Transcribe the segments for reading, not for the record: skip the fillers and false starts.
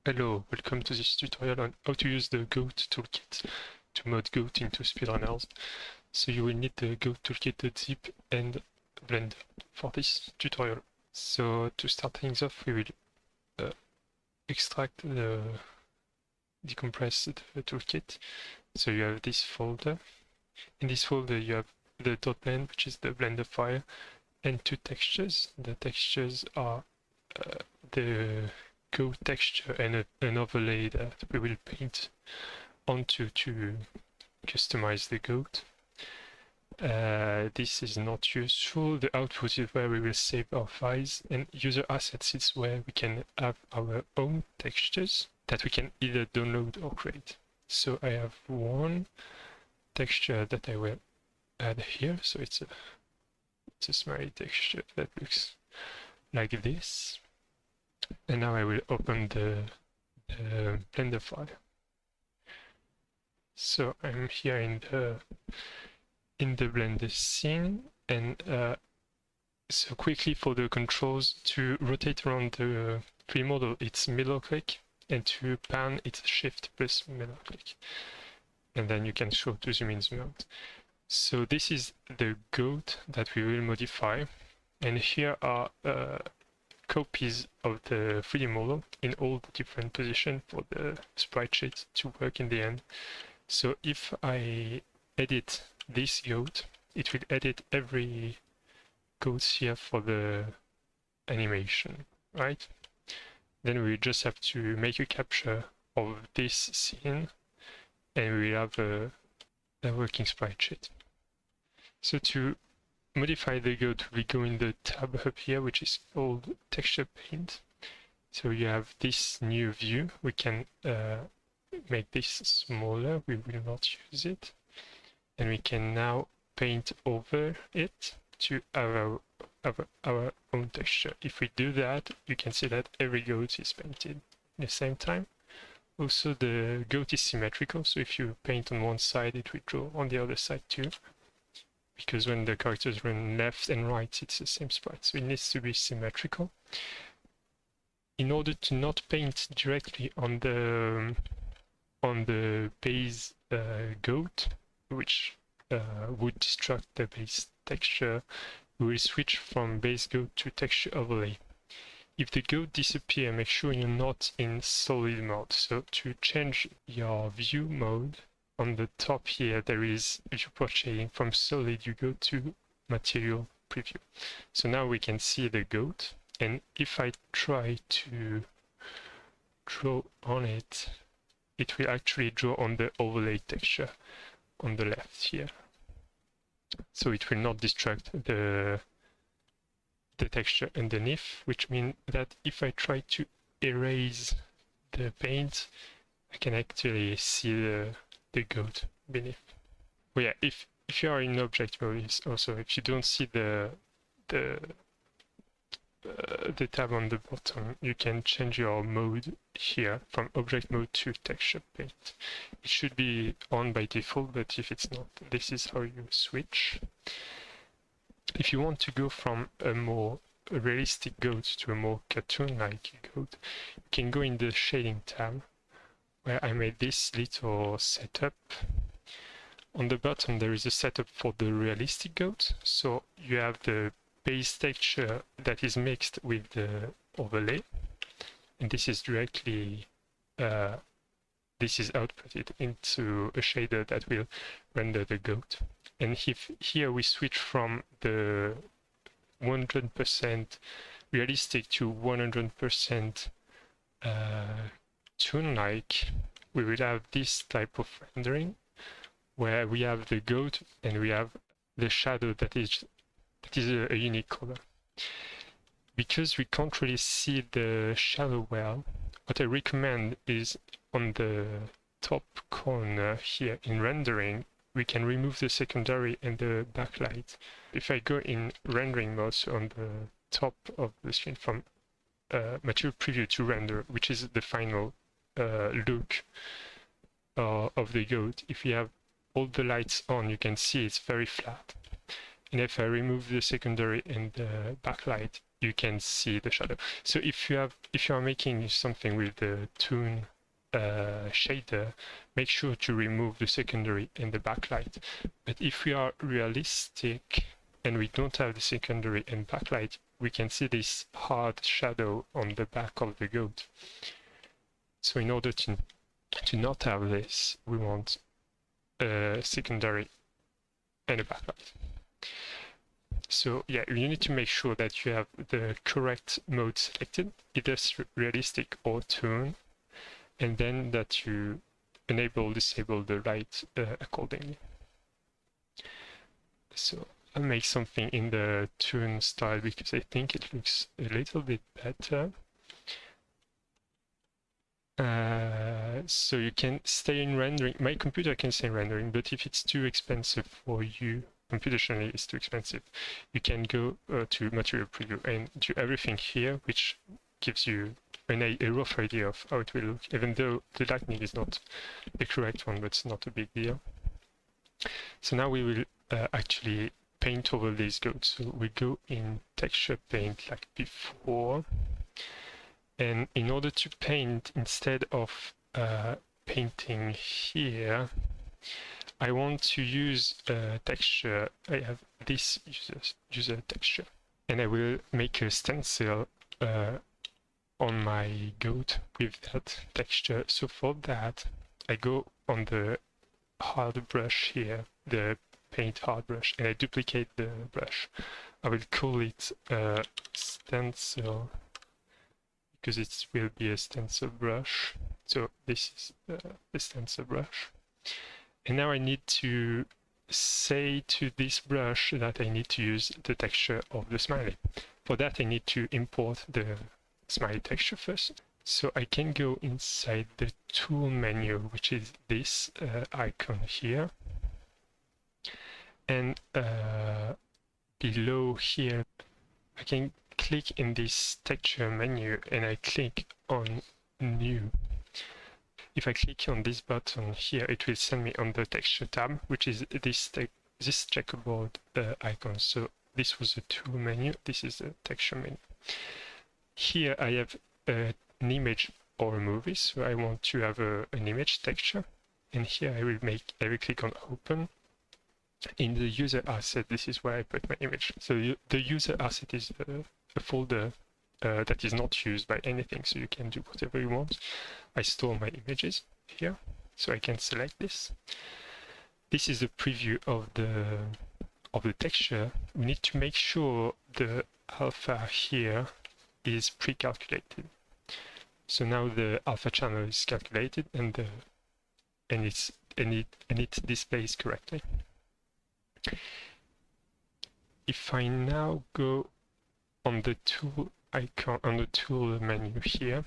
Hello, welcome to this tutorial on how to use the GoaToolKit to mod Goat into speedrunners. So you will need the GoaToolKit.zip and Blender for this tutorial. So to start things off, we will extract the decompress the toolkit. So you have this folder. In this folder you have the .blend, which is the Blender file, and two textures. The textures are the Goat texture and an overlay that we will paint onto to customize the goat. This is not useful. The output is where we will save our files, and user assets is where we can have our own textures that we can either download or create. So I have one texture that I will add here. So it's a smiley texture that looks like this. And now I will open the Blender file. So I'm here in the Blender scene, and so quickly for the controls, to rotate around the 3D model, it's middle click, and to pan, it's shift plus middle click. And then you can show to zoom in, zoom out. So this is the goat that we will modify, and here are copies of the 3D model in all the different positions for the sprite sheet to work in the end. So if I edit this goat, it will edit every goat here for the animation, right? Then we just have to make a capture of this scene, and we will have a working sprite sheet. So to modify the goat, we go in the tab up here, which is called Texture Paint. So you have this new view. We can make this smaller. We will not use it. And we can now paint over it to have our own texture. If we do that, you can see that every goat is painted at the same time. Also, the goat is symmetrical, so if you paint on one side, it will draw on the other side too. Because when the characters run left and right, it's the same sprite, so it needs to be symmetrical. In order to not paint directly on the base goat, which would destruct the base texture, we will switch from base goat to texture overlay. If the goat disappears, make sure you're not in solid mode. So to change your view mode, on the top here, there is viewport shading. From solid, you go to material preview. So now we can see the goat. And if I try to draw on it, it will actually draw on the overlay texture on the left here. So it will not destruct the texture underneath, which means that if I try to erase the paint, I can actually see the goat beneath. Well, yeah, if you are in object mode, also if you don't see the tab on the bottom, you can change your mode here from object mode to texture paint. It should be on by default, but if it's not, this is how you switch. If you want to go from a more realistic goat to a more cartoon-like goat, you can go in the shading tab, where I made this little setup. On the bottom there is a setup for the realistic goat. So you have the base texture that is mixed with the overlay, and this is directly this is outputted into a shader that will render the goat. And if here we switch from the 100% realistic to 100% toon-like, we will have this type of rendering where we have the goat and we have the shadow that is a unique color. Because we can't really see the shadow well, what I recommend is on the top corner here in rendering, we can remove the secondary and the backlight. If I go in rendering mode, so on the top of the screen from material preview to render, which is the final look of the goat, if you have all the lights on, you can see it's very flat. And if I remove the secondary and the backlight, you can see the shadow. So if you are making something with the toon shader, make sure to remove the secondary and the backlight. But if we are realistic and we don't have the secondary and backlight, we can see this hard shadow on the back of the goat. So in order to not have this, we want a secondary and a backlight. So yeah, you need to make sure that you have the correct mode selected, either realistic or toon, and then that you disable the light accordingly. So I'll make something in the toon style because I think it looks a little bit better. So you can stay in rendering. My computer can stay in rendering, but if it's too expensive for you, computationally it's too expensive, you can go to material preview and do everything here, which gives you a rough idea of how it will look, even though the lightning is not the correct one, but it's not a big deal. So now we will actually paint over these goats. So we go in texture paint like before. And in order to paint, instead of painting here, I want to use a texture. I have this user texture, and I will make a stencil on my goat with that texture. So for that, I go on the hard brush here, the paint hard brush, and I duplicate the brush. I will call it stencil because it will be a stencil brush. So this is the stencil brush. And now I need to say to this brush that I need to use the texture of the smiley. For that, I need to import the smiley texture first. So I can go inside the tool menu, which is this icon here. And below here, I can click in this texture menu and I click on new. If I click on this button here, it will send me on the texture tab, which is this checkerboard icon. So this was the tool menu, this is the texture menu. Here I have an image or a movie, so I want to have an image texture. And here I will click on open. In the user asset, this is where I put my image. So the user asset is a folder that is not used by anything, so you can do whatever you want. I store my images here, so I can select this. This is a preview of the texture. We need to make sure the alpha here is pre-calculated. So now the alpha channel is calculated and it displays correctly. If I now go on the tool icon, on the tool menu here,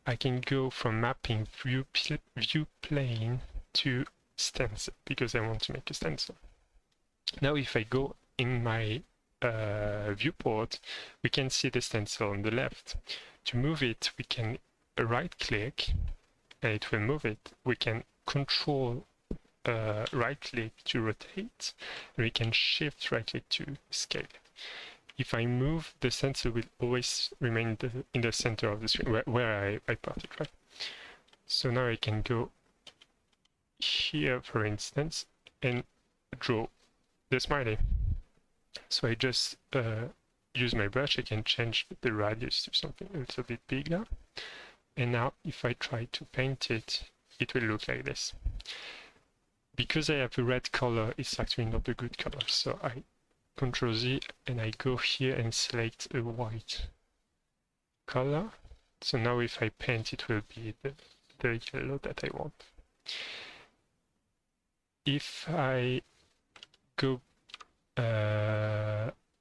I can go from mapping view plane to stencil because I want to make a stencil. Now if I go in my viewport, we can see the stencil on the left. To move it, we can right click and it will move it. We can control right click to rotate, and we can shift right click to scale. If I move, the stencil will always remain in the center of the screen where I put it, right? So now I can go here, for instance, and draw the smiley. So I just use my brush. I can change the radius to something a little bit bigger. And now if I try to paint it, it will look like this. Because I have a red color, it's actually not a good color. So I Ctrl Z and I go here and select a white color. So now if I paint, it will be the yellow that I want. If I go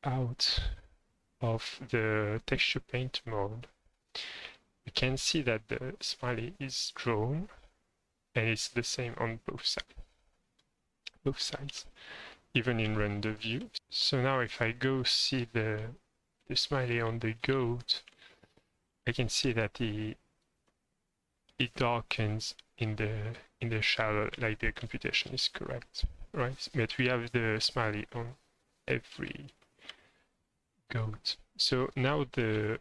out of the texture paint mode, we can see that the smiley is drawn and it's the same on both sides, even in render view. So now if I go see the smiley on the goat, I can see that it darkens in the shadow, like the computation is correct, right? But we have the smiley on every goat. So now the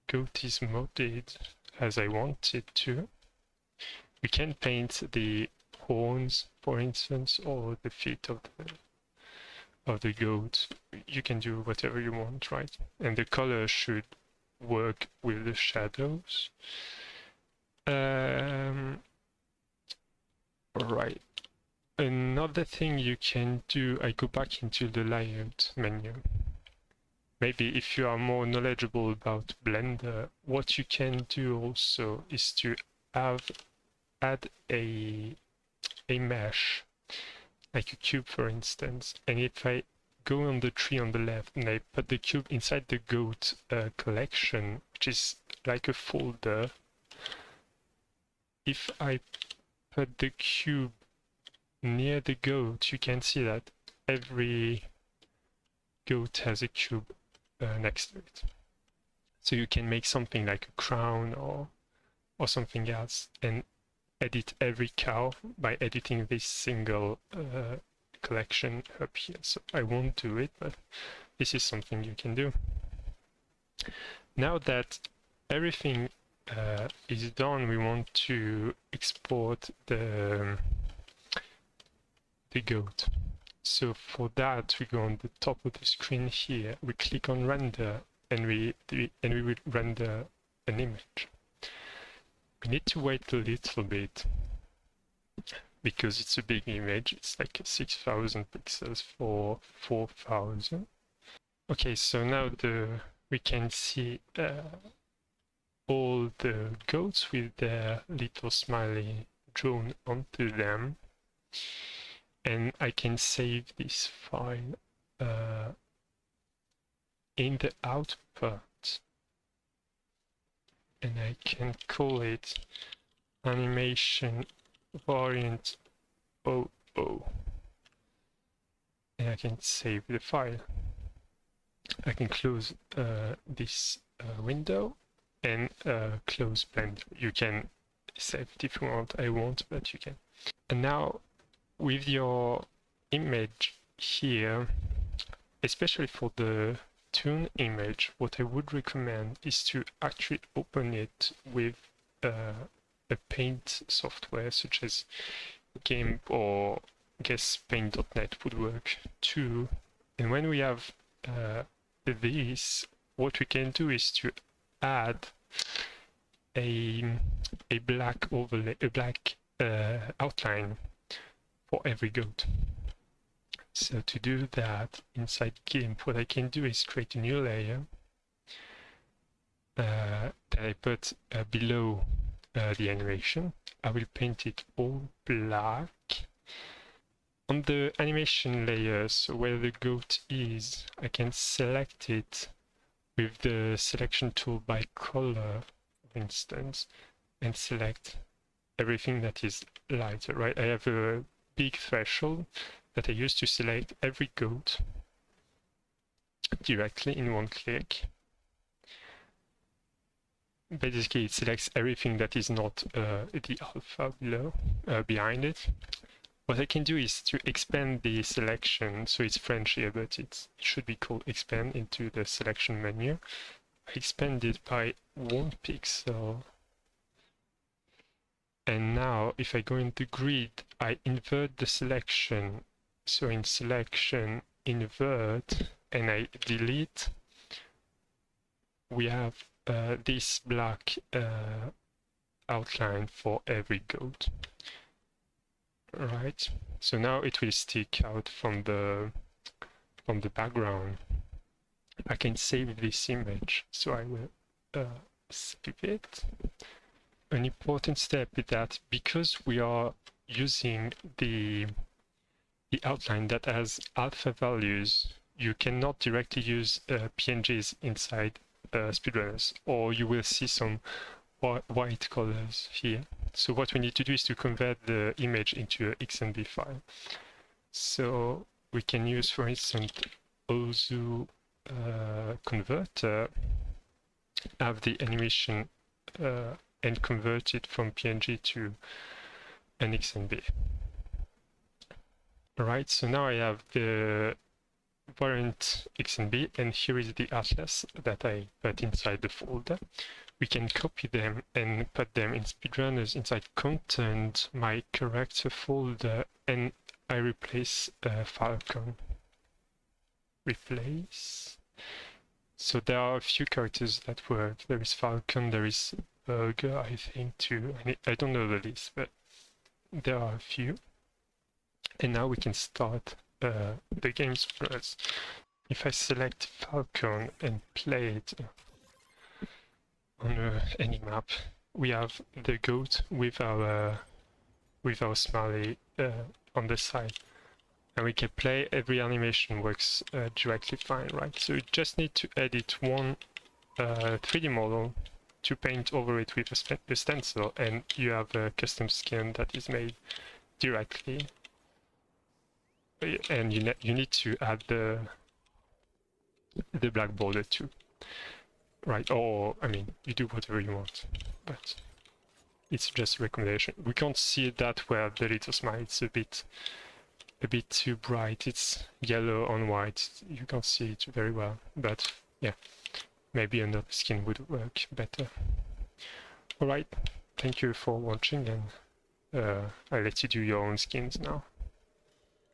goat is modded as I want it to. We can paint the horns, for instance, or the feet of the goat. You can do whatever you want, right? And the color should work with the shadows. Right. Another thing you can do, I go back into the layout menu. Maybe if you are more knowledgeable about Blender, what you can do also is to add a mesh, like a cube for instance, and if I go on the tree on the left and I put the cube inside the goat collection, which is like a folder, if I put the cube near the goat, you can see that every goat has a cube next to it. So you can make something like a crown or something else and edit every cow by editing this single collection up here. So I won't do it, but this is something you can do. Now that everything is done, we want to export the goat. So for that, we go on the top of the screen here, we click on render, and we will render an image. We need to wait a little bit because it's a big image. It's like 6,000 pixels for 4,000. Okay, so now we can see all the goats with their little smiley drawn onto them. And I can save this file in the output, and I can call it animation variant 00, and I can save the file. I can close this window and close Blender. You can save it if you want. I won't, but you can. And now with your image here, especially for the toon image, what I would recommend is to actually open it with a paint software such as GIMP, or I guess paint.net would work too. And when we have this, what we can do is to add a black overlay, a black outline for every goat. So to do that inside GIMP, what I can do is create a new layer that I put below the animation. I will paint it all black. On the animation layer, so where the goat is, I can select it with the selection tool by color, for instance, and select everything that is lighter, right? I have a big threshold that I use to select every goat directly in one click. Basically, it selects everything that is not the alpha below, behind it. What I can do is to expand the selection, so it's French here, but it should be called expand into the selection menu. I expand it by 1 pixel. And now if I go into grid, I invert the selection. So in selection, invert, and I delete, we have this black outline for every goat. Right, so now it will stick out from the background. I can save this image, so I will save it. An important step is that because we are using the outline that has alpha values, you cannot directly use PNGs inside speedrunners, or you will see some white colors here. So what we need to do is to convert the image into an XMB file. So we can use, for instance, Ozu converter, have the animation and convert it from PNG to an XMB. All right, so now I have the variant XNB, and here is the atlas that I put inside the folder. We can copy them and put them in speedrunners inside content, my character folder, and I replace Falcon. Replace. So there are a few characters that work. There is Falcon, there is Burger, I think too. I don't know the list, but there are a few. And now we can start the games for us. If I select Falcon and play it on any map, we have the goat with our smiley on the side, and we can play. Every animation works directly fine, right? So you just need to edit one 3D model to paint over it with a stencil, and you have a custom skin that is made directly. And you need to add the black border too, right? Or I mean, you do whatever you want, but it's just a recommendation. We can't see it that well. The little smile, it's a bit too bright. It's yellow on white. You can't see it very well, but yeah, maybe another skin would work better. All right, thank you for watching, and I'll let you do your own skins now.